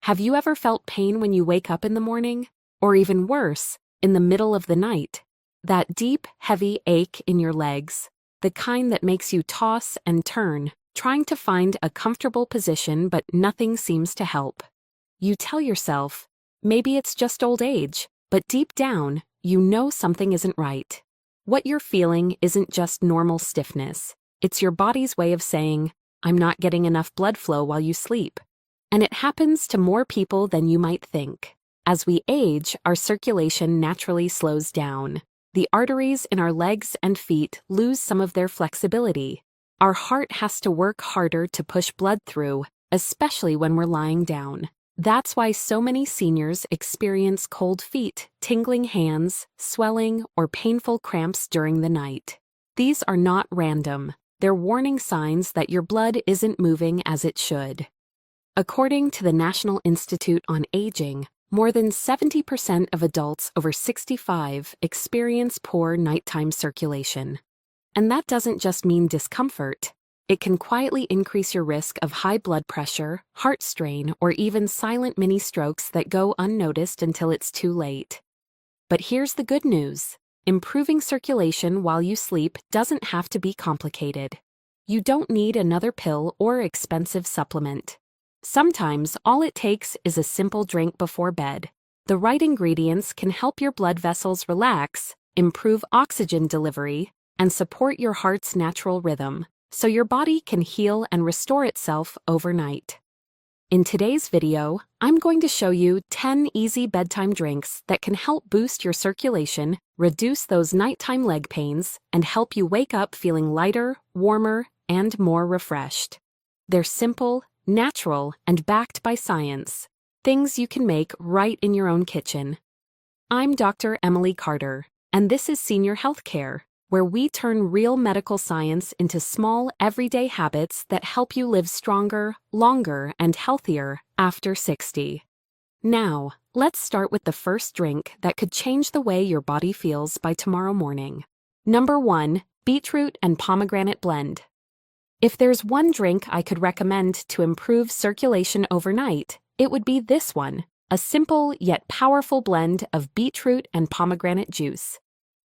Have you ever felt pain when you wake up in the morning? Or even worse, in the middle of the night? That deep, heavy ache in your legs, the kind that makes you toss and turn, trying to find a comfortable position but nothing seems to help. You tell yourself, maybe it's just old age, but deep down, you know something isn't right. What you're feeling isn't just normal stiffness. It's your body's way of saying, I'm not getting enough blood flow while you sleep. And it happens to more people than you might think. As we age, our circulation naturally slows down. The arteries in our legs and feet lose some of their flexibility. Our heart has to work harder to push blood through, especially when we're lying down. That's why so many seniors experience cold feet, tingling hands, swelling, or painful cramps during the night. These are not random. They're warning signs that your blood isn't moving as it should. According to the National Institute on Aging, more than 70% of adults over 65 experience poor nighttime circulation. And that doesn't just mean discomfort. It can quietly increase your risk of high blood pressure, heart strain, or even silent mini strokes that go unnoticed until it's too late. But here's the good news. Improving circulation while you sleep doesn't have to be complicated. You don't need another pill or expensive supplement. Sometimes all it takes is a simple drink before bed. The right ingredients can help your blood vessels relax, improve oxygen delivery, and support your heart's natural rhythm, so your body can heal and restore itself overnight. In today's video, I'm going to show you 10 easy bedtime drinks that can help boost your circulation, reduce those nighttime leg pains, and help you wake up feeling lighter, warmer, and more refreshed. They're simple, natural, and backed by science. Things you can make right in your own kitchen. I'm Dr. Emily Carter, and this is Senior Healthcare, where we turn real medical science into small, everyday habits that help you live stronger, longer, and healthier after 60. Now, let's start with the first drink that could change the way your body feels by tomorrow morning. Number 1, beetroot and pomegranate blend. If there's one drink I could recommend to improve circulation overnight, it would be this one, a simple yet powerful blend of beetroot and pomegranate juice.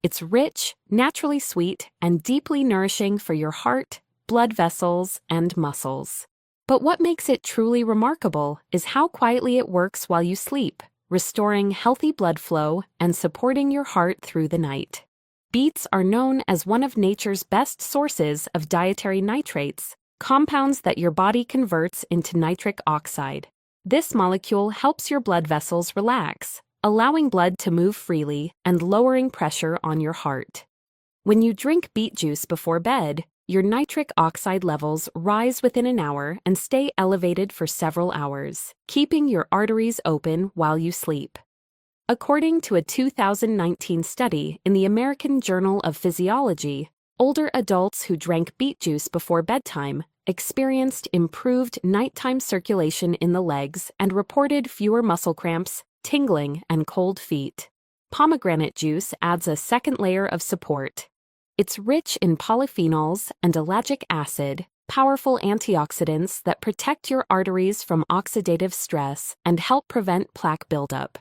It's rich, naturally sweet, and deeply nourishing for your heart, blood vessels, and muscles. But what makes it truly remarkable is how quietly it works while you sleep, restoring healthy blood flow and supporting your heart through the night. Beets are known as one of nature's best sources of dietary nitrates, compounds that your body converts into nitric oxide. This molecule helps your blood vessels relax, allowing blood to move freely and lowering pressure on your heart. When you drink beet juice before bed, your nitric oxide levels rise within an hour and stay elevated for several hours, keeping your arteries open while you sleep. According to a 2019 study in the American Journal of Physiology, older adults who drank beet juice before bedtime experienced improved nighttime circulation in the legs and reported fewer muscle cramps, tingling, and cold feet. Pomegranate juice adds a second layer of support. It's rich in polyphenols and ellagic acid, powerful antioxidants that protect your arteries from oxidative stress and help prevent plaque buildup.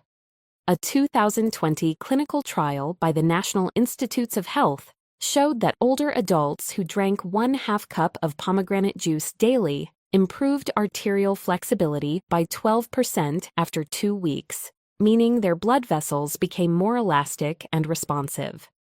A 2020 clinical trial by the National Institutes of Health showed that older adults who drank 1/2 cup of pomegranate juice daily improved arterial flexibility by 12% after 2 weeks, meaning their blood vessels became more elastic and responsive.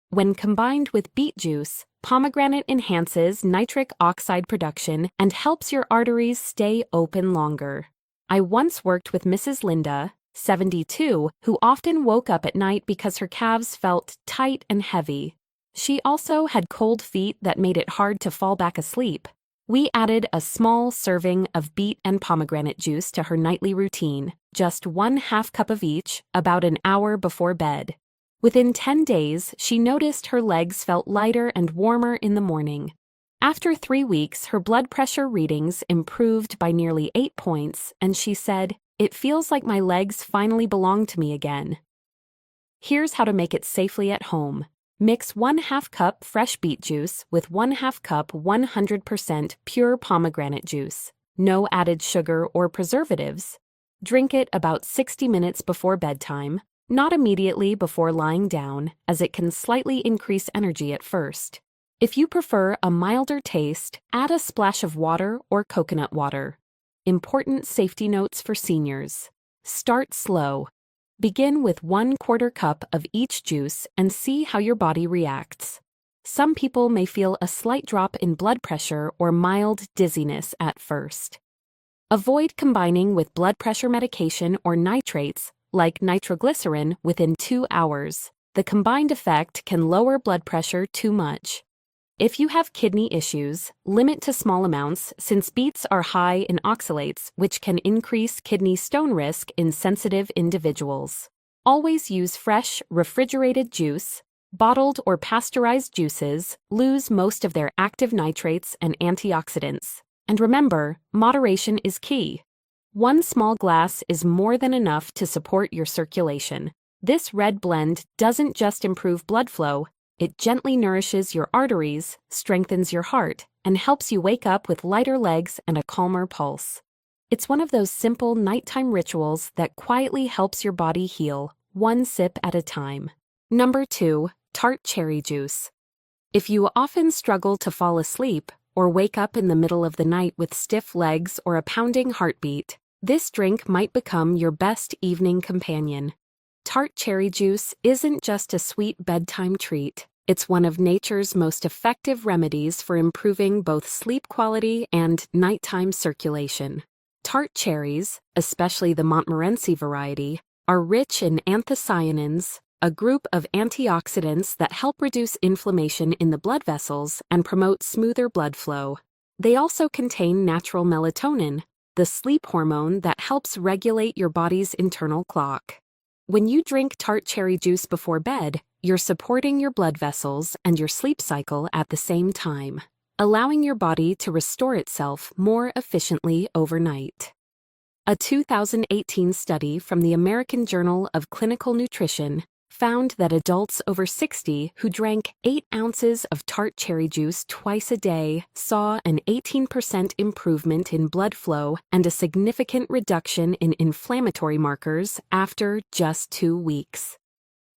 When combined with beet juice, pomegranate enhances nitric oxide production and helps your arteries stay open longer. I once worked with Mrs. Linda, 72, who often woke up at night because her calves felt tight and heavy. She also had cold feet that made it hard to fall back asleep. We added a small serving of beet and pomegranate juice to her nightly routine, just 1/2 cup of each, about an hour before bed. Within 10 days, she noticed her legs felt lighter and warmer in the morning. After 3 weeks, her blood pressure readings improved by nearly 8 points, and she said, "It feels like my legs finally belong to me again." Here's how to make it safely at home. Mix 1/2 cup fresh beet juice with 1/2 cup 100% pure pomegranate juice. No added sugar or preservatives. Drink it about 60 minutes before bedtime, not immediately before lying down, as it can slightly increase energy at first. If you prefer a milder taste, add a splash of water or coconut water. Important safety notes for seniors. Start slow. Begin with 1/4 cup of each juice and see how your body reacts. Some people may feel a slight drop in blood pressure or mild dizziness at first. Avoid combining with blood pressure medication or nitrates, like nitroglycerin, within 2 hours. The combined effect can lower blood pressure too much. If you have kidney issues, limit to small amounts since beets are high in oxalates, which can increase kidney stone risk in sensitive individuals. Always use fresh, refrigerated juice. Bottled or pasteurized juices lose most of their active nitrates and antioxidants. And remember, moderation is key. 1 small glass is more than enough to support your circulation. This red blend doesn't just improve blood flow, it gently nourishes your arteries, strengthens your heart, and helps you wake up with lighter legs and a calmer pulse. It's one of those simple nighttime rituals that quietly helps your body heal, 1 sip at a time. Number 2, tart cherry juice. If you often struggle to fall asleep or wake up in the middle of the night with stiff legs or a pounding heartbeat, this drink might become your best evening companion. Tart cherry juice isn't just a sweet bedtime treat. It's one of nature's most effective remedies for improving both sleep quality and nighttime circulation. Tart cherries, especially the Montmorency variety, are rich in anthocyanins, a group of antioxidants that help reduce inflammation in the blood vessels and promote smoother blood flow. They also contain natural melatonin, the sleep hormone that helps regulate your body's internal clock. When you drink tart cherry juice before bed, you're supporting your blood vessels and your sleep cycle at the same time, allowing your body to restore itself more efficiently overnight. A 2018 study from the American Journal of Clinical Nutrition found that adults over 60 who drank 8 ounces of tart cherry juice twice a day saw an 18% improvement in blood flow and a significant reduction in inflammatory markers after just 2 weeks.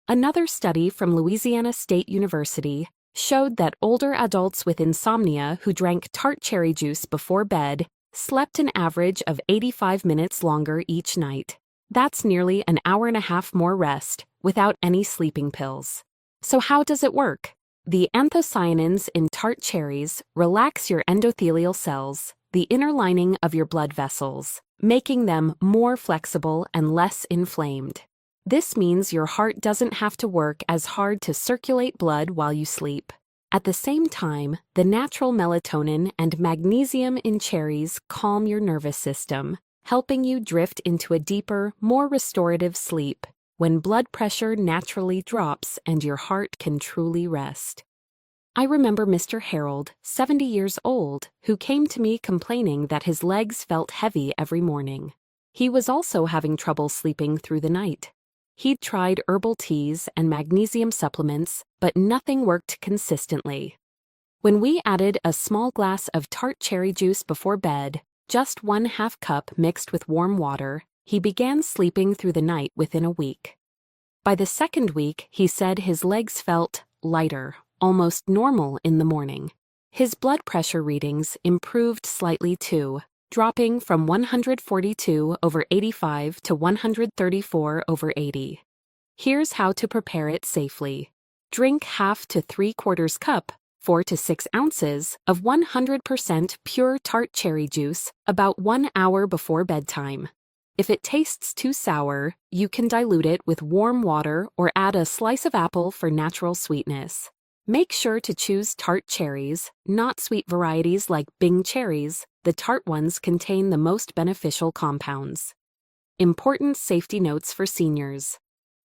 Another study from Louisiana State University showed that older adults with insomnia who drank tart cherry juice before bed slept an average of 85 minutes longer each night. That's nearly an hour and a half more rest without any sleeping pills. So how does it work? The anthocyanins in tart cherries relax your endothelial cells, the inner lining of your blood vessels, making them more flexible and less inflamed. This means your heart doesn't have to work as hard to circulate blood while you sleep. At the same time, the natural melatonin and magnesium in cherries calm your nervous system, helping you drift into a deeper, more restorative sleep when blood pressure naturally drops and your heart can truly rest. I remember Mr. Harold, 70 years old, who came to me complaining that his legs felt heavy every morning. He was also having trouble sleeping through the night. He'd tried herbal teas and magnesium supplements, but nothing worked consistently. When we added a small glass of tart cherry juice before bed, just 1/2 cup mixed with warm water, he began sleeping through the night within a week. By the second week, he said his legs felt lighter, almost normal in the morning. His blood pressure readings improved slightly too, dropping from 142/85 to 134/80. Here's how to prepare it safely. Drink 1/2 to 3/4 cup, 4 to 6 ounces, of 100% pure tart cherry juice about 1 hour before bedtime. If it tastes too sour, you can dilute it with warm water or add a slice of apple for natural sweetness. Make sure to choose tart cherries, not sweet varieties like Bing cherries. The tart ones contain the most beneficial compounds. Important safety notes for seniors.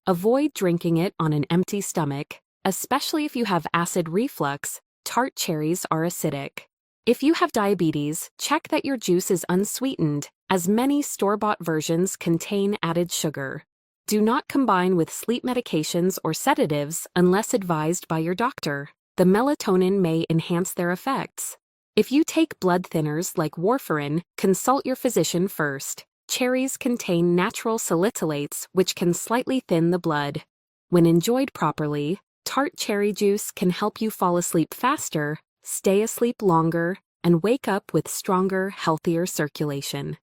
Avoid drinking it on an empty stomach, especially if you have acid reflux. Tart cherries are acidic. If you have diabetes, check that your juice is unsweetened, as many store-bought versions contain added sugar. Do not combine with sleep medications or sedatives unless advised by your doctor. The melatonin may enhance their effects. If you take blood thinners like warfarin, consult your physician first. Cherries contain natural salicylates which can slightly thin the blood. When enjoyed properly, tart cherry juice can help you fall asleep faster, stay asleep longer, and wake up with stronger, healthier circulation.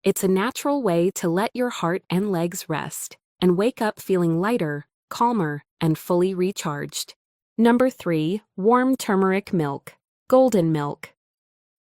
It's a natural way to let your heart and legs rest and wake up feeling lighter, calmer, and fully recharged. Number 3, warm turmeric milk, golden milk.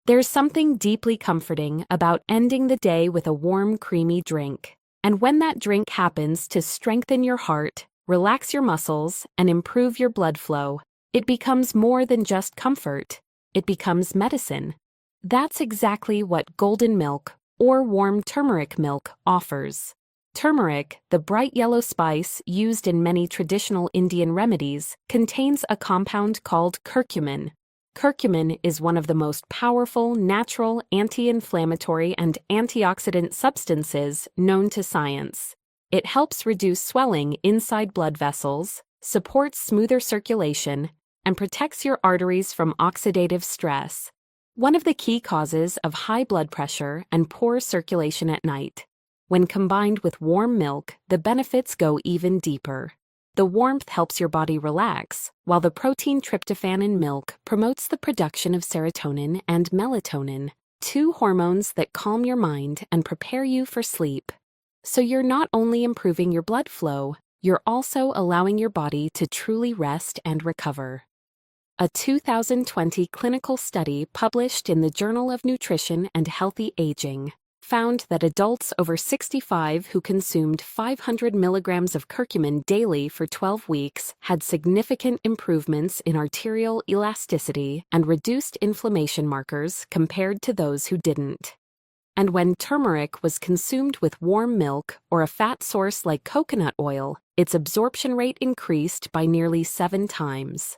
There's something deeply comforting about ending the day with a warm, creamy drink. And when that drink happens to strengthen your heart, relax your muscles, and improve your blood flow, it becomes more than just comfort. It becomes medicine. That's exactly what golden milk, or warm turmeric milk, offers. Turmeric, the bright yellow spice used in many traditional Indian remedies, contains a compound called curcumin. Curcumin is one of the most powerful natural anti-inflammatory and antioxidant substances known to science. It helps reduce swelling inside blood vessels, supports smoother circulation, and protects your arteries from oxidative stress, one of the key causes of high blood pressure and poor circulation at night. When combined with warm milk, the benefits go even deeper. The warmth helps your body relax, while the protein tryptophan in milk promotes the production of serotonin and melatonin, two hormones that calm your mind and prepare you for sleep. So you're not only improving your blood flow, you're also allowing your body to truly rest and recover. A 2020 clinical study published in the Journal of Nutrition and Healthy Aging found that adults over 65 who consumed 500 milligrams of curcumin daily for 12 weeks had significant improvements in arterial elasticity and reduced inflammation markers compared to those who didn't. And when turmeric was consumed with warm milk or a fat source like coconut oil, its absorption rate increased by nearly 7 times.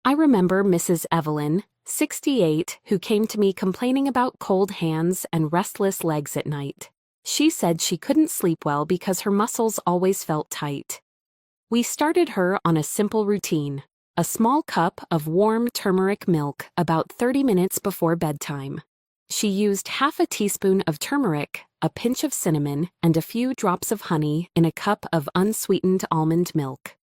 I remember Mrs. Evelyn, 68, who came to me complaining about cold hands and restless legs at night. She said she couldn't sleep well because her muscles always felt tight. We started her on a simple routine: a small cup of warm turmeric milk about 30 minutes before bedtime. She used half a teaspoon of turmeric, a pinch of cinnamon, and a few drops of honey in a cup of unsweetened almond milk.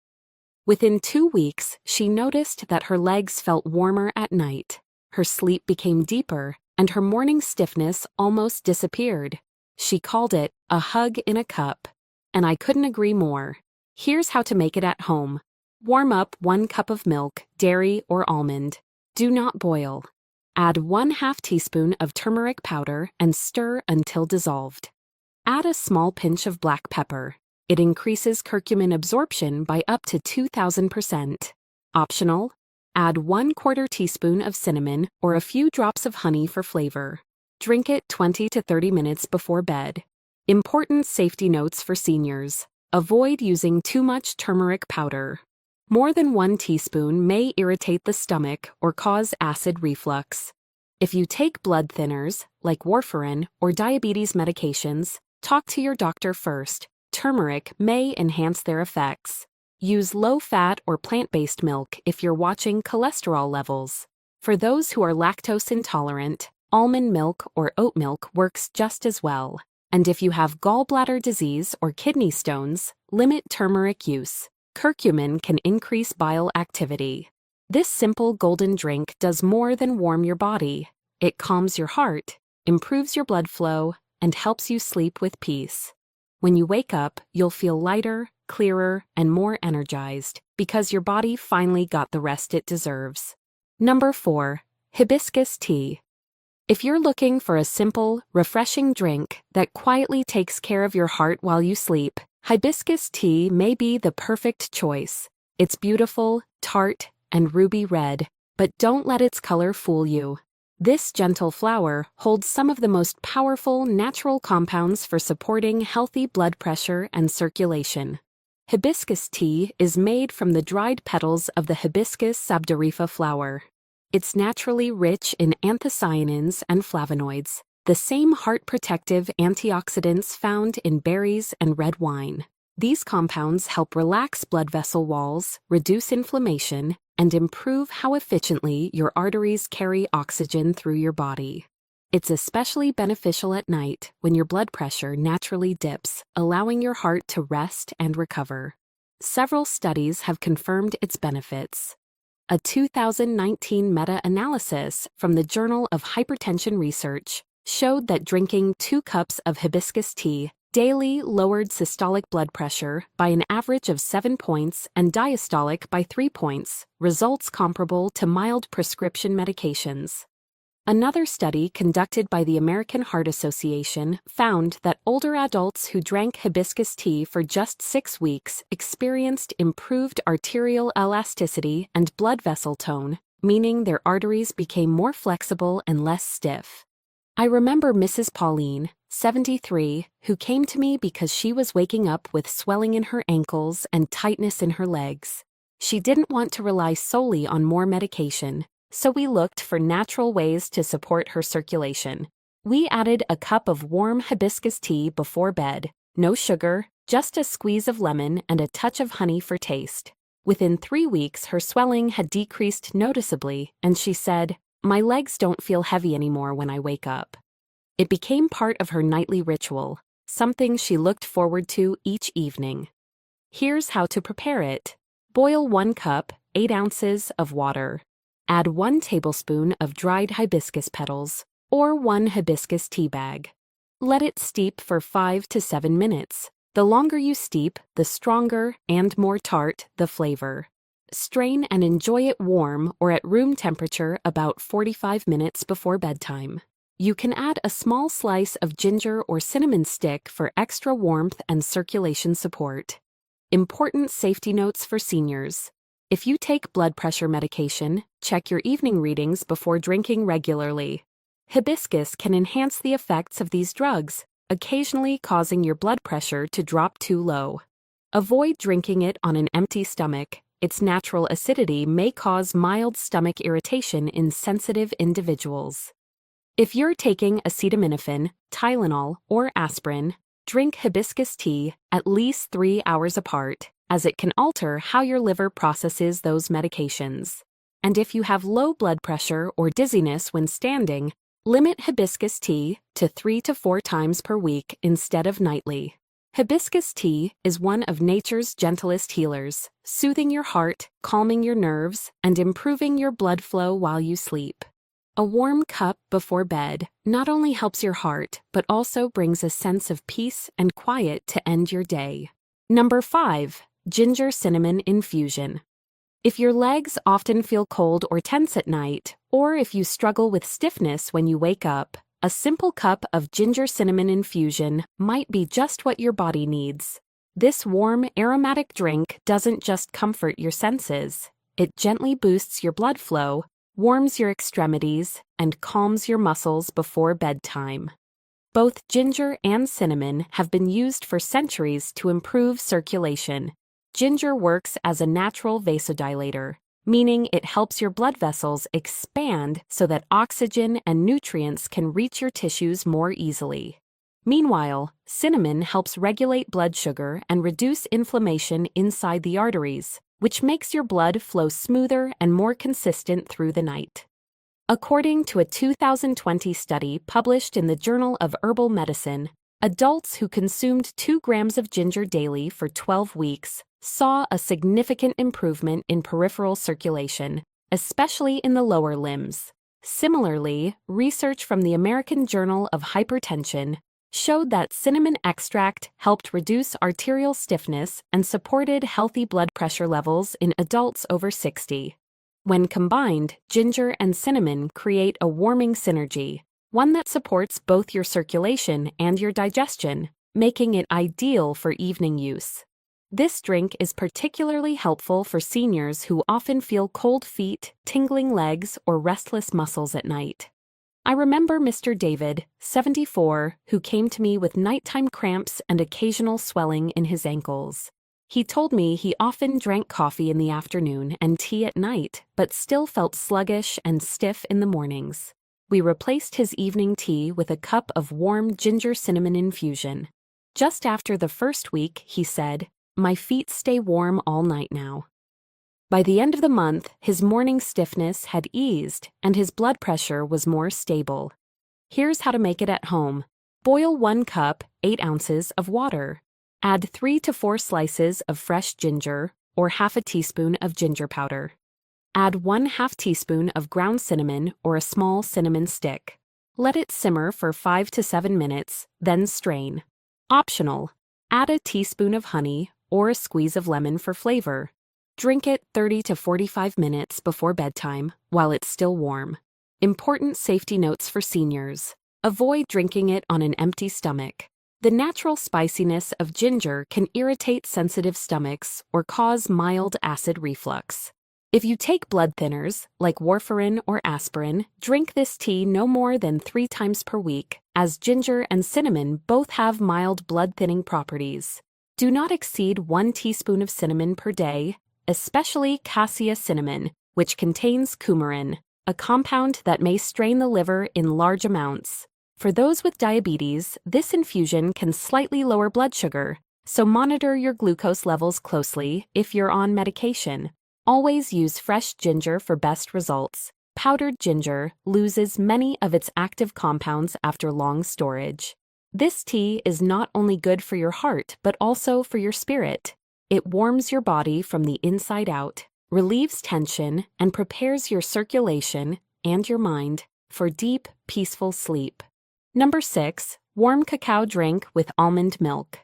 Within 2 weeks, she noticed that her legs felt warmer at night, her sleep became deeper, and her morning stiffness almost disappeared. She called it a hug in a cup, and I couldn't agree more. Here's how to make it at home. Warm up 1 cup of milk, dairy or almond. Do not boil. Add 1/2 teaspoon of turmeric powder and stir until dissolved. Add a small pinch of black pepper. It increases curcumin absorption by up to 2,000%. Optional: add 1/4 teaspoon of cinnamon or a few drops of honey for flavor. Drink it 20 to 30 minutes before bed. Important safety notes for seniors: avoid using too much turmeric powder. More than 1 teaspoon may irritate the stomach or cause acid reflux. If you take blood thinners, like warfarin or diabetes medications, talk to your doctor first. Turmeric may enhance their effects. Use low-fat or plant-based milk if you're watching cholesterol levels. For those who are lactose intolerant, almond milk or oat milk works just as well. And if you have gallbladder disease or kidney stones, limit turmeric use. Curcumin can increase bile activity. This simple golden drink does more than warm your body. It calms your heart, improves your blood flow, and helps you sleep with peace. When you wake up, you'll feel lighter, clearer, and more energized because your body finally got the rest it deserves. Number 4, hibiscus tea. If you're looking for a simple, refreshing drink that quietly takes care of your heart while you sleep, hibiscus tea may be the perfect choice. It's beautiful, tart, and ruby red, but don't let its color fool you. This gentle flower holds some of the most powerful natural compounds for supporting healthy blood pressure and circulation. Hibiscus tea is made from the dried petals of the Hibiscus sabdarifa flower. It's naturally rich in anthocyanins and flavonoids, the same heart-protective antioxidants found in berries and red wine. These compounds help relax blood vessel walls, reduce inflammation, and improve how efficiently your arteries carry oxygen through your body. It's especially beneficial at night when your blood pressure naturally dips, allowing your heart to rest and recover. Several studies have confirmed its benefits. A 2019 meta-analysis from the Journal of Hypertension Research showed that drinking 2 cups of hibiscus tea daily lowered systolic blood pressure by an average of 7 points and diastolic by 3 points, results comparable to mild prescription medications. Another study conducted by the American Heart Association found that older adults who drank hibiscus tea for just 6 weeks experienced improved arterial elasticity and blood vessel tone, meaning their arteries became more flexible and less stiff. I remember Mrs. Pauline, 73, who came to me because she was waking up with swelling in her ankles and tightness in her legs. She didn't want to rely solely on more medication, so we looked for natural ways to support her circulation. We added a cup of warm hibiscus tea before bed, no sugar, just a squeeze of lemon and a touch of honey for taste. Within 3 weeks, her swelling had decreased noticeably, and she said, "My legs don't feel heavy anymore when I wake up." It became part of her nightly ritual, something she looked forward to each evening. Here's how to prepare it. Boil 1 cup, 8 ounces of water. Add 1 tablespoon of dried hibiscus petals, or 1 hibiscus tea bag. Let it steep for 5 to 7 minutes. The longer you steep, the stronger and more tart the flavor. Strain and enjoy it warm or at room temperature about 45 minutes before bedtime. You can add a small slice of ginger or cinnamon stick for extra warmth and circulation support. Important safety notes for seniors. If you take blood pressure medication, check your evening readings before drinking regularly. Hibiscus can enhance the effects of these drugs, occasionally causing your blood pressure to drop too low. Avoid drinking it on an empty stomach. Its natural acidity may cause mild stomach irritation in sensitive individuals. If you're taking acetaminophen, Tylenol, or aspirin, drink hibiscus tea at least 3 hours apart, as it can alter how your liver processes those medications. And if you have low blood pressure or dizziness when standing, limit hibiscus tea to 3 to 4 times per week instead of nightly. Hibiscus tea is one of nature's gentlest healers, soothing your heart, calming your nerves, and improving your blood flow while you sleep. A warm cup before bed not only helps your heart, but also brings a sense of peace and quiet to end your day. Number 5. Ginger cinnamon infusion. If your legs often feel cold or tense at night, or if you struggle with stiffness when you wake up, a simple cup of ginger cinnamon infusion might be just what your body needs. This warm, aromatic drink doesn't just comfort your senses. It gently boosts your blood flow, warms your extremities, and calms your muscles before bedtime. Both ginger and cinnamon have been used for centuries to improve circulation. Ginger works as a natural vasodilator, meaning it helps your blood vessels expand so that oxygen and nutrients can reach your tissues more easily. Meanwhile, cinnamon helps regulate blood sugar and reduce inflammation inside the arteries, which makes your blood flow smoother and more consistent through the night. According to a 2020 study published in the Journal of Herbal Medicine, adults who consumed 2 grams of ginger daily for 12 weeks saw a significant improvement in peripheral circulation, especially in the lower limbs. Similarly, research from the American Journal of Hypertension showed that cinnamon extract helped reduce arterial stiffness and supported healthy blood pressure levels in adults over 60. When combined, ginger and cinnamon create a warming synergy, one that supports both your circulation and your digestion, making it ideal for evening use. This drink is particularly helpful for seniors who often feel cold feet, tingling legs, or restless muscles at night. I remember Mr. David, 74, who came to me with nighttime cramps and occasional swelling in his ankles. He told me he often drank coffee in the afternoon and tea at night, but still felt sluggish and stiff in the mornings. We replaced his evening tea with a cup of warm ginger cinnamon infusion. Just after the first week, he said, "My feet stay warm all night now." By the end of the month, his morning stiffness had eased and his blood pressure was more stable. Here's how to make it at home. Boil 1 cup, 8 ounces of water. Add 3 to 4 slices of fresh ginger or half a teaspoon of ginger powder. Add 1/2 teaspoon of ground cinnamon or a small cinnamon stick. Let it simmer for 5 to 7 minutes, then strain. Optional. Add a teaspoon of honey or a squeeze of lemon for flavor. Drink it 30 to 45 minutes before bedtime while it's still warm. Important safety notes for seniors. Avoid drinking it on an empty stomach. The natural spiciness of ginger can irritate sensitive stomachs or cause mild acid reflux. If you take blood thinners, like warfarin or aspirin, drink this tea no more than 3 times per week, as ginger and cinnamon both have mild blood-thinning properties. Do not exceed 1 teaspoon of cinnamon per day, especially cassia cinnamon, which contains coumarin, a compound that may strain the liver in large amounts. For those with diabetes, this infusion can slightly lower blood sugar, so monitor your glucose levels closely if you're on medication. Always use fresh ginger for best results. Powdered ginger loses many of its active compounds after long storage. This tea is not only good for your heart, but also for your spirit. It warms your body from the inside out, relieves tension, and prepares your circulation and your mind for deep, peaceful sleep. Number 6. Warm cacao drink with almond milk.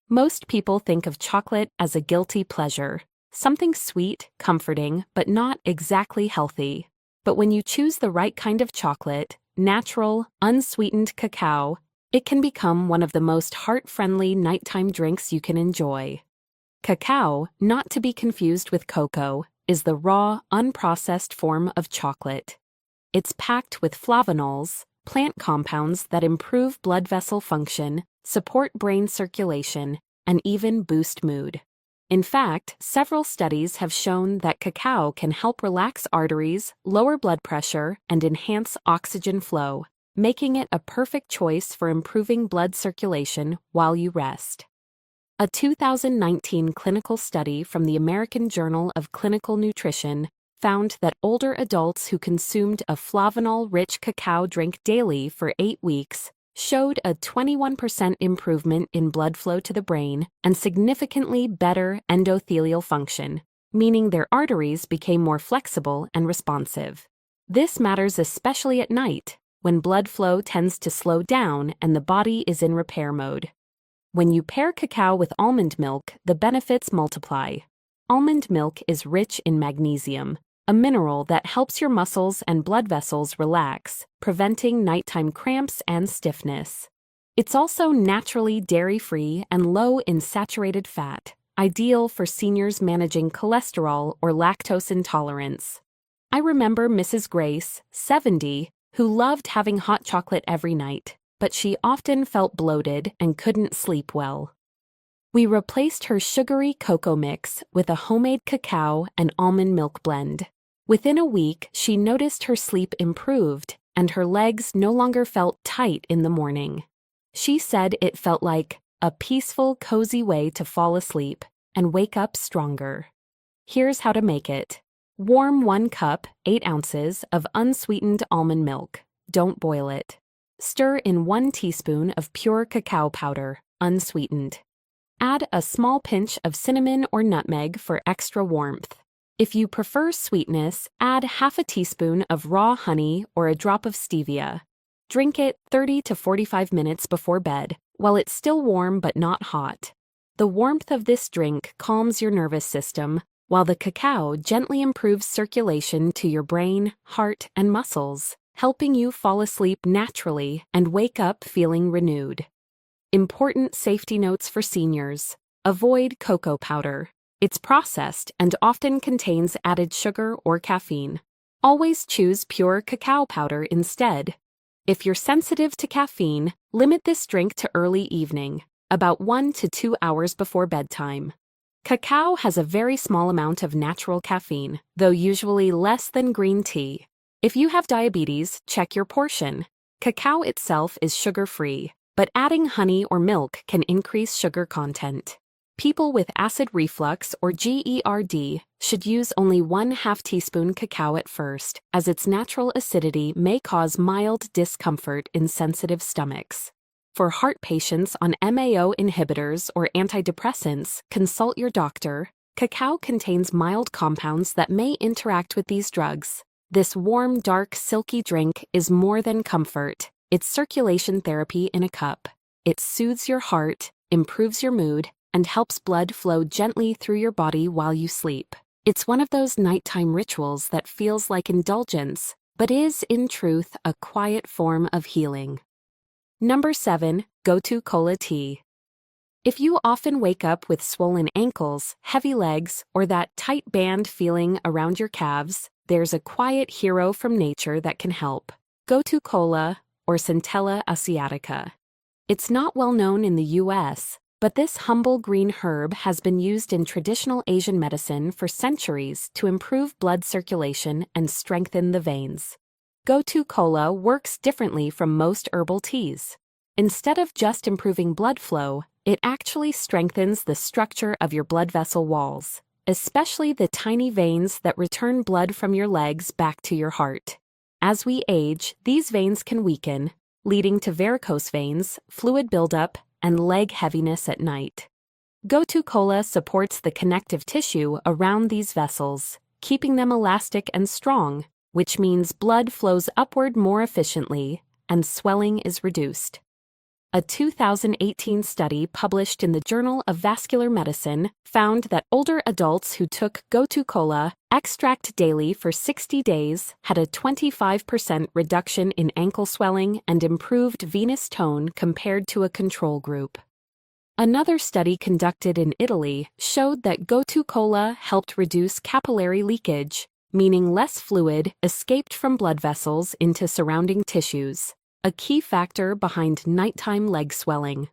Most people think of chocolate as a guilty pleasure, something sweet, comforting, but not exactly healthy. But when you choose the right kind of chocolate, natural, unsweetened cacao, it can become one of the most heart-friendly nighttime drinks you can enjoy. Cacao, not to be confused with cocoa, is the raw, unprocessed form of chocolate. It's packed with flavonols, plant compounds that improve blood vessel function, support brain circulation, and even boost mood. In fact, several studies have shown that cacao can help relax arteries, lower blood pressure, and enhance oxygen flow, making it a perfect choice for improving blood circulation while you rest. A 2019 clinical study from the American Journal of Clinical Nutrition found that older adults who consumed a flavanol-rich cacao drink daily for 8 weeks showed a 21% improvement in blood flow to the brain and significantly better endothelial function, meaning their arteries became more flexible and responsive. This matters especially at night, when blood flow tends to slow down and the body is in repair mode. When you pair cacao with almond milk, the benefits multiply. Almond milk is rich in magnesium, a mineral that helps your muscles and blood vessels relax, preventing nighttime cramps and stiffness. It's also naturally dairy-free and low in saturated fat, ideal for seniors managing cholesterol or lactose intolerance. I remember Mrs. Grace, 70, who loved having hot chocolate every night, but she often felt bloated and couldn't sleep well. We replaced her sugary cocoa mix with a homemade cacao and almond milk blend. Within a week, she noticed her sleep improved and her legs no longer felt tight in the morning. She said it felt like a peaceful, cozy way to fall asleep and wake up stronger. Here's how to make it. Warm 1 cup, 8 ounces of unsweetened almond milk. Don't boil it. Stir in 1 teaspoon of pure cacao powder, unsweetened. Add a small pinch of cinnamon or nutmeg for extra warmth. If you prefer sweetness, add half a teaspoon of raw honey or a drop of stevia. Drink it 30 to 45 minutes before bed, while it's still warm but not hot. The warmth of this drink calms your nervous system, while the cacao gently improves circulation to your brain, heart, and muscles, helping you fall asleep naturally and wake up feeling renewed. Important safety notes for seniors. Avoid cocoa powder. It's processed and often contains added sugar or caffeine. Always choose pure cacao powder instead. If you're sensitive to caffeine, limit this drink to early evening, about 1 to 2 hours before bedtime. Cacao has a very small amount of natural caffeine, though usually less than green tea. If you have diabetes, check your portion. Cacao itself is sugar-free, but adding honey or milk can increase sugar content. People with acid reflux or GERD should use only 1/2 teaspoon cacao at first, as its natural acidity may cause mild discomfort in sensitive stomachs. For heart patients on MAO inhibitors or antidepressants, consult your doctor. Cacao contains mild compounds that may interact with these drugs. This warm, dark, silky drink is more than comfort. It's circulation therapy in a cup. It soothes your heart, improves your mood, and helps blood flow gently through your body while you sleep. It's one of those nighttime rituals that feels like indulgence, but is, in truth, a quiet form of healing. Number 7. Gotu Kola Tea. If you often wake up with swollen ankles, heavy legs, or that tight band feeling around your calves, there's a quiet hero from nature that can help. Gotu Kola, or Centella asiatica. It's not well known in the US, but this humble green herb has been used in traditional Asian medicine for centuries to improve blood circulation and strengthen the veins. Gotu Kola works differently from most herbal teas. Instead of just improving blood flow, it actually strengthens the structure of your blood vessel walls, especially the tiny veins that return blood from your legs back to your heart. As we age, these veins can weaken, leading to varicose veins, fluid buildup, and leg heaviness at night. Gotu Kola supports the connective tissue around these vessels, keeping them elastic and strong, which means blood flows upward more efficiently and swelling is reduced. A 2018 study published in the Journal of Vascular Medicine found that older adults who took Gotu Kola extract daily for 60 days had a 25% reduction in ankle swelling and improved venous tone compared to a control group. Another study conducted in Italy showed that Gotu Kola helped reduce capillary leakage, meaning less fluid escaped from blood vessels into surrounding tissues, a key factor behind nighttime leg swelling.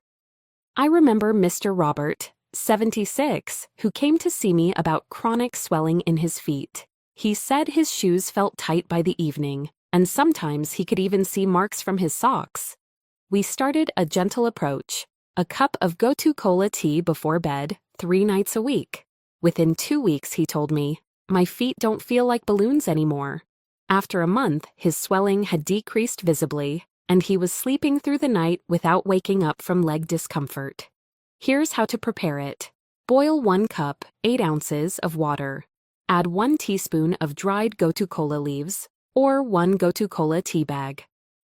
I remember Mr. Robert, 76, who came to see me about chronic swelling in his feet. He said his shoes felt tight by the evening, and sometimes he could even see marks from his socks. We started a gentle approach, a cup of Gotu Kola tea before bed, 3 nights a week. Within 2 weeks, he told me, my feet don't feel like balloons anymore. After a month, his swelling had decreased visibly, and he was sleeping through the night without waking up from leg discomfort. Here's how to prepare it. Boil 1 cup, 8 ounces of water. Add 1 teaspoon of dried Gotu Kola leaves, or 1 Gotu Kola tea bag.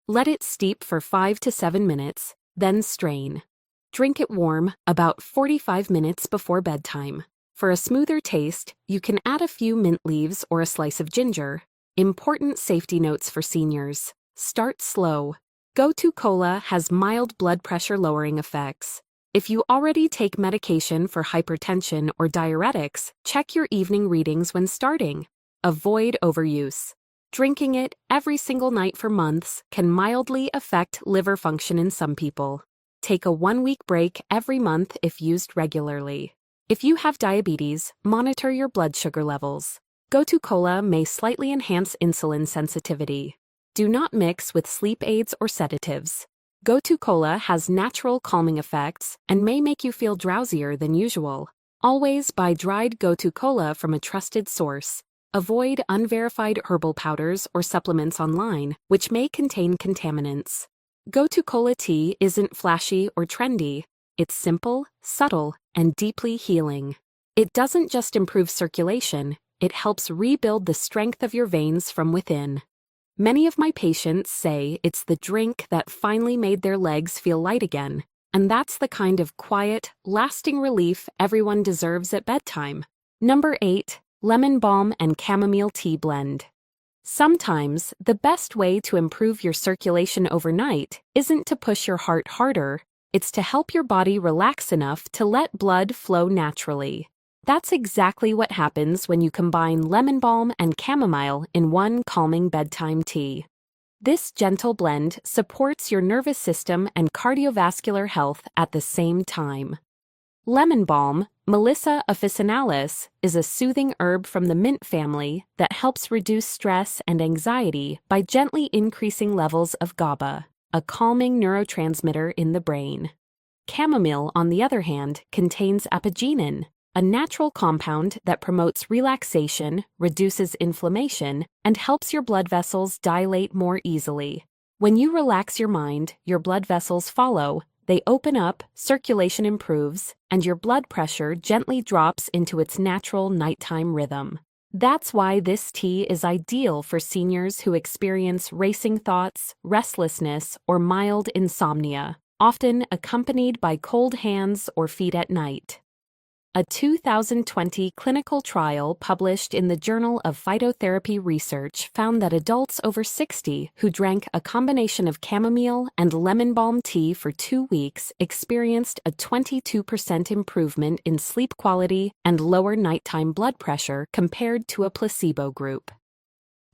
Let it steep for 5 to 7 minutes, then strain. Drink it warm, about 45 minutes before bedtime. For a smoother taste, you can add a few mint leaves or a slice of ginger. Important safety notes for seniors. Start slow. Gotu Kola has mild blood pressure lowering effects. If you already take medication for hypertension or diuretics, check your evening readings when starting. Avoid overuse. Drinking it every single night for months can mildly affect liver function in some people. Take a 1-week break every month if used regularly. If you have diabetes, monitor your blood sugar levels. Gotu Kola may slightly enhance insulin sensitivity. Do not mix with sleep aids or sedatives. Gotu Kola has natural calming effects and may make you feel drowsier than usual. Always buy dried Gotu Kola from a trusted source. Avoid unverified herbal powders or supplements online, which may contain contaminants. Gotu Kola tea isn't flashy or trendy. It's simple, subtle, and deeply healing. It doesn't just improve circulation, it helps rebuild the strength of your veins from within. Many of my patients say it's the drink that finally made their legs feel light again, and that's the kind of quiet, lasting relief everyone deserves at bedtime. Number 8. Lemon balm and chamomile tea blend. Sometimes, the best way to improve your circulation overnight isn't to push your heart harder, it's to help your body relax enough to let blood flow naturally. That's exactly what happens when you combine lemon balm and chamomile in one calming bedtime tea. This gentle blend supports your nervous system and cardiovascular health at the same time. Lemon balm, Melissa officinalis, is a soothing herb from the mint family that helps reduce stress and anxiety by gently increasing levels of GABA, a calming neurotransmitter in the brain. Chamomile, on the other hand, contains apigenin, a natural compound that promotes relaxation, reduces inflammation, and helps your blood vessels dilate more easily. When you relax your mind, your blood vessels follow, they open up, circulation improves, and your blood pressure gently drops into its natural nighttime rhythm. That's why this tea is ideal for seniors who experience racing thoughts, restlessness, or mild insomnia, often accompanied by cold hands or feet at night. A 2020 clinical trial published in the Journal of Phytotherapy Research found that adults over 60 who drank a combination of chamomile and lemon balm tea for 2 weeks experienced a 22% improvement in sleep quality and lower nighttime blood pressure compared to a placebo group.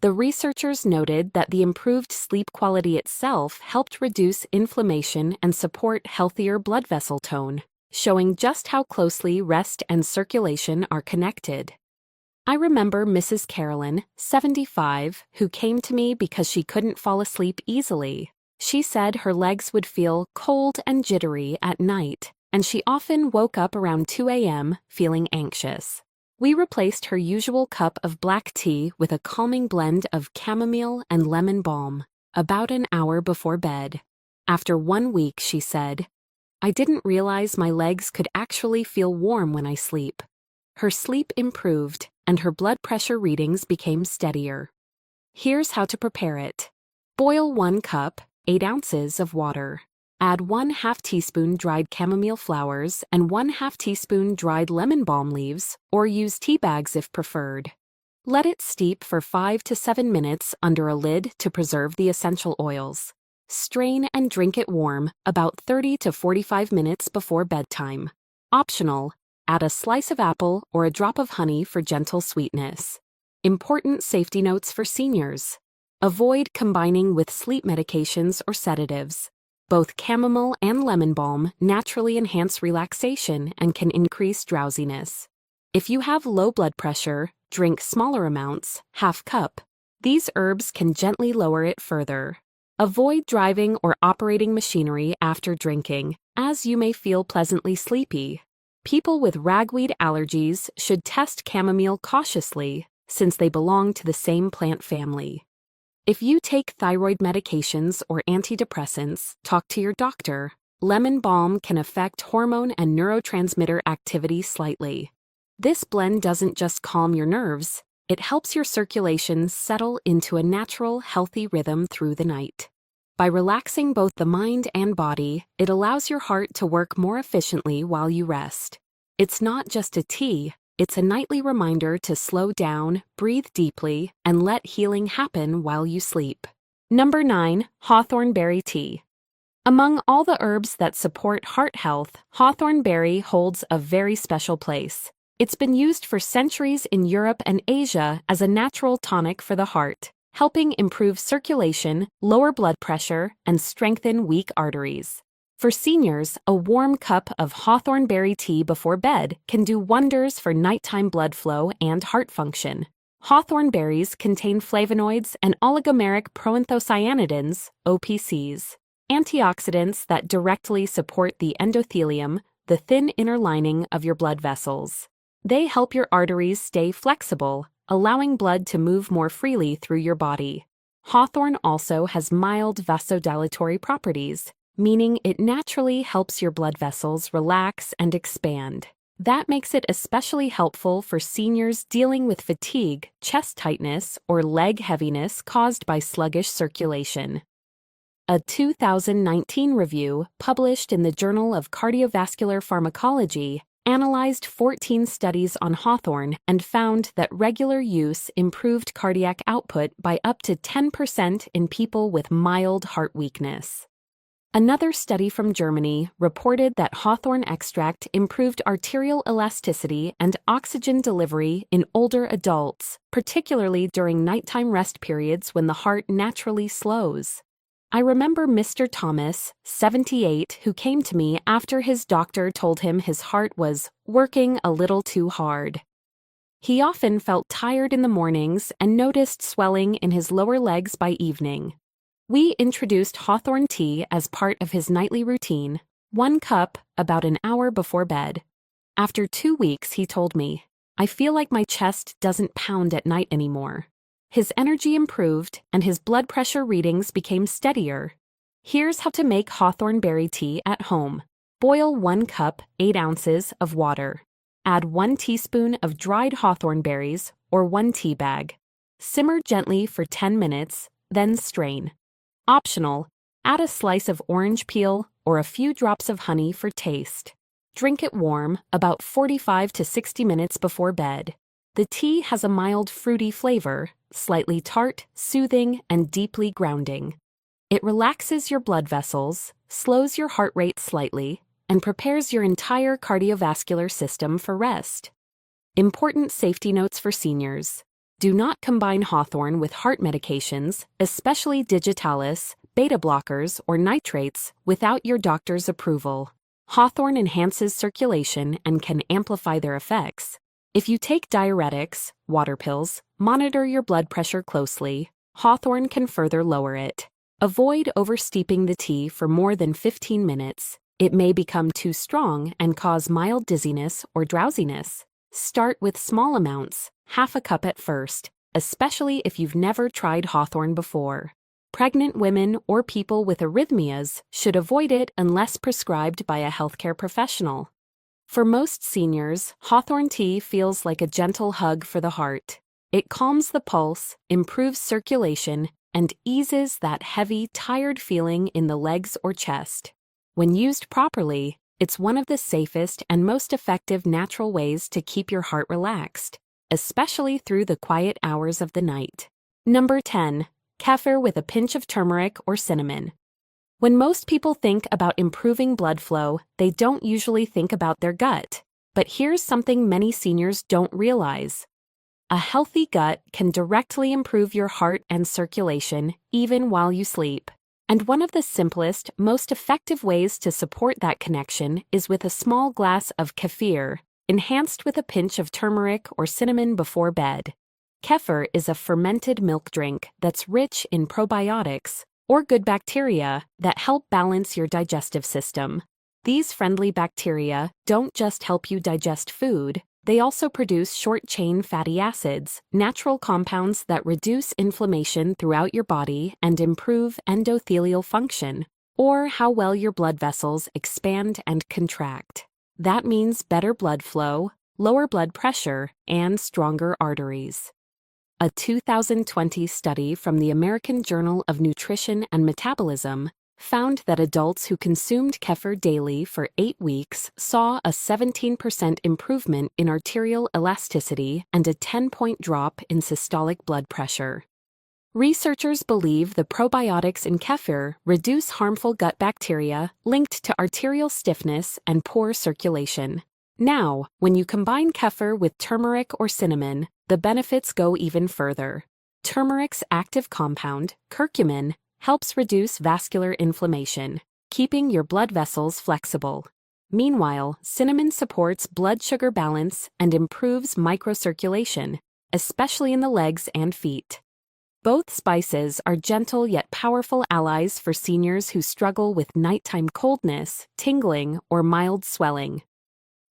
The researchers noted that the improved sleep quality itself helped reduce inflammation and support healthier blood vessel tone, showing just how closely rest and circulation are connected. I remember Mrs. Carolyn, 75, who came to me because she couldn't fall asleep easily. She said her legs would feel cold and jittery at night, and she often woke up around 2 a.m. feeling anxious. We replaced her usual cup of black tea with a calming blend of chamomile and lemon balm, about an hour before bed. After 1 week, she said, "I didn't realize my legs could actually feel warm when I sleep." Her sleep improved, and her blood pressure readings became steadier. Here's how to prepare it. Boil 1 cup, 8 ounces of water. Add 1/2 teaspoon dried chamomile flowers and 1/2 teaspoon dried lemon balm leaves, or use tea bags if preferred. Let it steep for 5 to 7 minutes under a lid to preserve the essential oils. Strain and drink it warm, about 30 to 45 minutes before bedtime. Optional, add a slice of apple or a drop of honey for gentle sweetness. Important safety notes for seniors. Avoid combining with sleep medications or sedatives. Both chamomile and lemon balm naturally enhance relaxation and can increase drowsiness. If you have low blood pressure, drink smaller amounts, 1/2 cup. These herbs can gently lower it further. Avoid driving or operating machinery after drinking, as you may feel pleasantly sleepy. People with ragweed allergies should test chamomile cautiously, since they belong to the same plant family. If you take thyroid medications or antidepressants, talk to your doctor. Lemon balm can affect hormone and neurotransmitter activity slightly. This blend doesn't just calm your nerves, it helps your circulation settle into a natural, healthy rhythm through the night. By relaxing both the mind and body, it allows your heart to work more efficiently while you rest. It's not just a tea, it's a nightly reminder to slow down, breathe deeply, and let healing happen while you sleep. Number 9. Hawthorn berry tea. Among all the herbs that support heart health, hawthorn berry holds a very special place. It's been used for centuries in Europe and Asia as a natural tonic for the heart, helping improve circulation, lower blood pressure, and strengthen weak arteries. For seniors, a warm cup of hawthorn berry tea before bed can do wonders for nighttime blood flow and heart function. Hawthorn berries contain flavonoids and oligomeric proanthocyanidins, OPCs, antioxidants that directly support the endothelium, the thin inner lining of your blood vessels. They help your arteries stay flexible, allowing blood to move more freely through your body. Hawthorn also has mild vasodilatory properties, meaning it naturally helps your blood vessels relax and expand. That makes it especially helpful for seniors dealing with fatigue, chest tightness, or leg heaviness caused by sluggish circulation. A 2019 review published in the Journal of Cardiovascular Pharmacology analyzed 14 studies on hawthorn and found that regular use improved cardiac output by up to 10% in people with mild heart weakness. Another study from Germany reported that hawthorn extract improved arterial elasticity and oxygen delivery in older adults, particularly during nighttime rest periods when the heart naturally slows. I remember Mr. Thomas, 78, who came to me after his doctor told him his heart was working a little too hard. He often felt tired in the mornings and noticed swelling in his lower legs by evening. We introduced hawthorn tea as part of his nightly routine, 1 cup about an hour before bed. After 2 weeks, he told me, "I feel like my chest doesn't pound at night anymore." His energy improved and his blood pressure readings became steadier. Here's how to make hawthorn berry tea at home. Boil 1 cup, 8 ounces of water. Add 1 teaspoon of dried hawthorn berries or 1 tea bag. Simmer gently for 10 minutes, then strain. Optional, add a slice of orange peel or a few drops of honey for taste. Drink it warm, about 45 to 60 minutes before bed. The tea has a mild fruity flavor, slightly tart, soothing, and deeply grounding. It relaxes your blood vessels, slows your heart rate slightly, and prepares your entire cardiovascular system for rest. Important safety notes for seniors. Do not combine hawthorn with heart medications, especially digitalis, beta blockers, or nitrates, without your doctor's approval. Hawthorn enhances circulation and can amplify their effects. If you take diuretics, water pills, monitor your blood pressure closely. Hawthorn can further lower it. Avoid oversteeping the tea for more than 15 minutes. It may become too strong and cause mild dizziness or drowsiness. Start with small amounts, half a cup at first, especially if you've never tried hawthorn before. Pregnant women or people with arrhythmias should avoid it unless prescribed by a healthcare professional. For most seniors, hawthorn tea feels like a gentle hug for the heart. It calms the pulse, improves circulation, and eases that heavy, tired feeling in the legs or chest. When used properly, it's one of the safest and most effective natural ways to keep your heart relaxed, especially through the quiet hours of the night. Number 10. Kefir with a pinch of turmeric or cinnamon. When most people think about improving blood flow, they don't usually think about their gut. But here's something many seniors don't realize. A healthy gut can directly improve your heart and circulation even while you sleep. And one of the simplest, most effective ways to support that connection is with a small glass of kefir, enhanced with a pinch of turmeric or cinnamon before bed. Kefir is a fermented milk drink that's rich in probiotics, or good bacteria, that help balance your digestive system. These friendly bacteria don't just help you digest food, they also produce short-chain fatty acids, natural compounds that reduce inflammation throughout your body and improve endothelial function, or how well your blood vessels expand and contract. That means better blood flow, lower blood pressure, and stronger arteries. A 2020 study from the American Journal of Nutrition and Metabolism found that adults who consumed kefir daily for 8 weeks saw a 17% improvement in arterial elasticity and a 10-point drop in systolic blood pressure. Researchers believe the probiotics in kefir reduce harmful gut bacteria linked to arterial stiffness and poor circulation. Now, when you combine kefir with turmeric or cinnamon, the benefits go even further. Turmeric's active compound, curcumin, helps reduce vascular inflammation, keeping your blood vessels flexible. Meanwhile, cinnamon supports blood sugar balance and improves microcirculation, especially in the legs and feet. Both spices are gentle yet powerful allies for seniors who struggle with nighttime coldness, tingling, or mild swelling.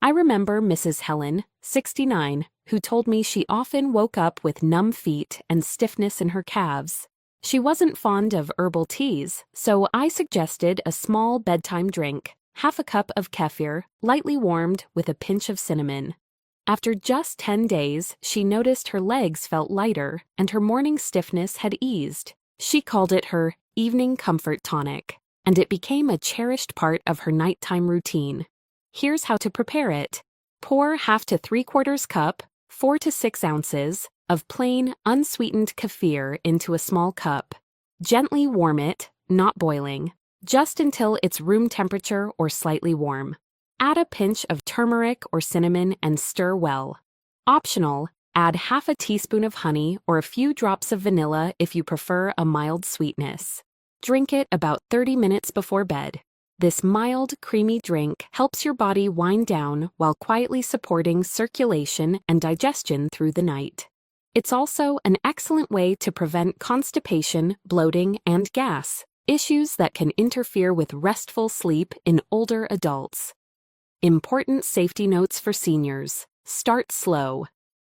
I remember Mrs. Helen, 69, who told me she often woke up with numb feet and stiffness in her calves. She wasn't fond of herbal teas, so I suggested a small bedtime drink, half a cup of kefir, lightly warmed with a pinch of cinnamon. After just 10 days, she noticed her legs felt lighter and her morning stiffness had eased. She called it her evening comfort tonic, and it became a cherished part of her nighttime routine. Here's how to prepare it. Pour half to 3/4 cup, 4 to 6 ounces, of plain, unsweetened kefir into a small cup. Gently warm it, not boiling, just until it's room temperature or slightly warm. Add a pinch of turmeric or cinnamon and stir well. Optional, add half a teaspoon of honey or a few drops of vanilla if you prefer a mild sweetness. Drink it about 30 minutes before bed. This mild, creamy drink helps your body wind down while quietly supporting circulation and digestion through the night. It's also an excellent way to prevent constipation, bloating, and gas. issues that can interfere with restful sleep in older adults. Important safety notes for seniors. Start slow.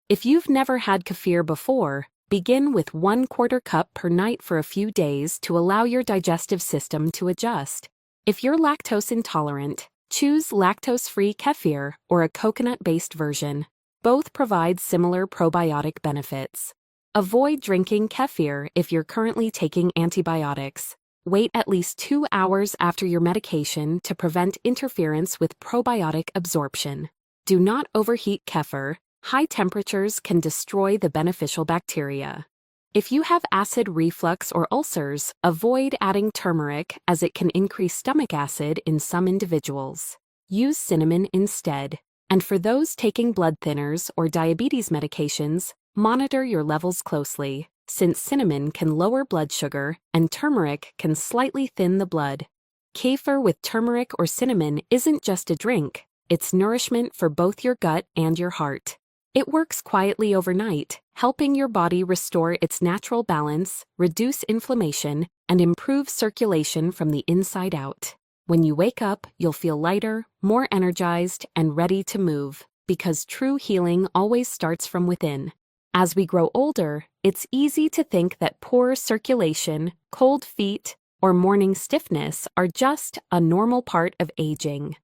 If you've never had kefir before, begin with 1/4 cup per night for a few days to allow your digestive system to adjust. If you're lactose intolerant, choose lactose-free kefir or a coconut-based version. Both provide similar probiotic benefits. Avoid drinking kefir if you're currently taking antibiotics. Wait at least 2 hours after your medication to prevent interference with probiotic absorption. Do not overheat kefir. High temperatures can destroy the beneficial bacteria. If you have acid reflux or ulcers, avoid adding turmeric as it can increase stomach acid in some individuals. Use cinnamon instead. And for those taking blood thinners or diabetes medications, monitor your levels closely, since cinnamon can lower blood sugar and turmeric can slightly thin the blood. Kefir with turmeric or cinnamon isn't just a drink, it's nourishment for both your gut and your heart. It works quietly overnight, helping your body restore its natural balance, reduce inflammation, and improve circulation from the inside out. When you wake up, you'll feel lighter, more energized, and ready to move, because true healing always starts from within. As we grow older, it's easy to think that poor circulation, cold feet, or morning stiffness are just a normal part of aging.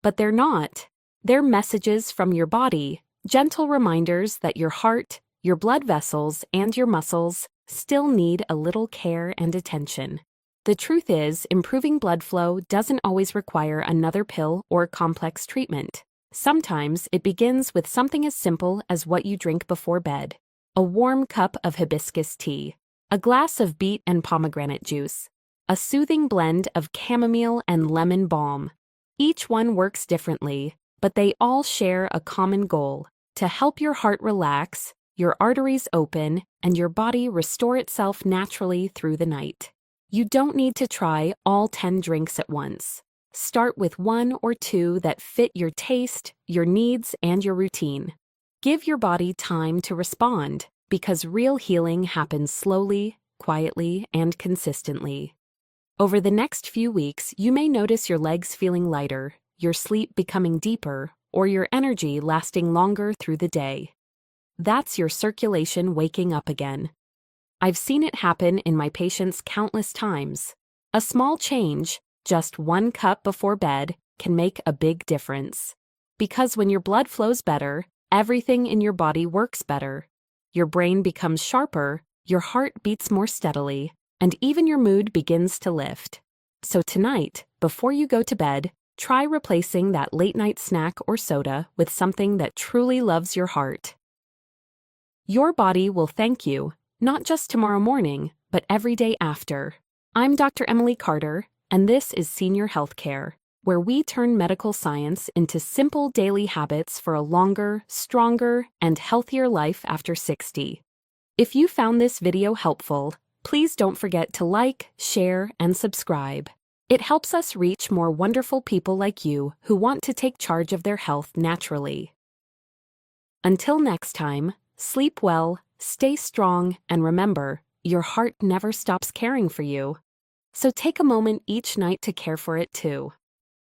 But they're not. They're messages from your body, gentle reminders that your heart, your blood vessels, and your muscles still need a little care and attention. The truth is, improving blood flow doesn't always require another pill or complex treatment. Sometimes it begins with something as simple as what you drink before bed. A warm cup of hibiscus tea, a glass of beet and pomegranate juice, a soothing blend of chamomile and lemon balm. Each one works differently, but they all share a common goal: to help your heart relax, your arteries open, and your body restore itself naturally through the night. You don't need to try all 10 drinks at once. Start with 1 or 2 that fit your taste, your needs, and your routine. Give your body time to respond, because real healing happens slowly, quietly, and consistently. Over the next few weeks, you may notice your legs feeling lighter, your sleep becoming deeper, or your energy lasting longer through the day. That's your circulation waking up again. I've seen it happen in my patients countless times. A small change, just 1 cup before bed, can make a big difference. Because when your blood flows better, everything in your body works better. Your brain becomes sharper, your heart beats more steadily, and even your mood begins to lift. So tonight, before you go to bed, try replacing that late-night snack or soda with something that truly loves your heart. Your body will thank you, not just tomorrow morning, but every day after. I'm Dr. Emily Carter, and this is Senior Healthcare, where we turn medical science into simple daily habits for a longer, stronger, and healthier life after 60. If you found this video helpful, please don't forget to like, share, and subscribe. It helps us reach more wonderful people like you who want to take charge of their health naturally. Until next time, sleep well, stay strong, and remember, your heart never stops caring for you. So take a moment each night to care for it too.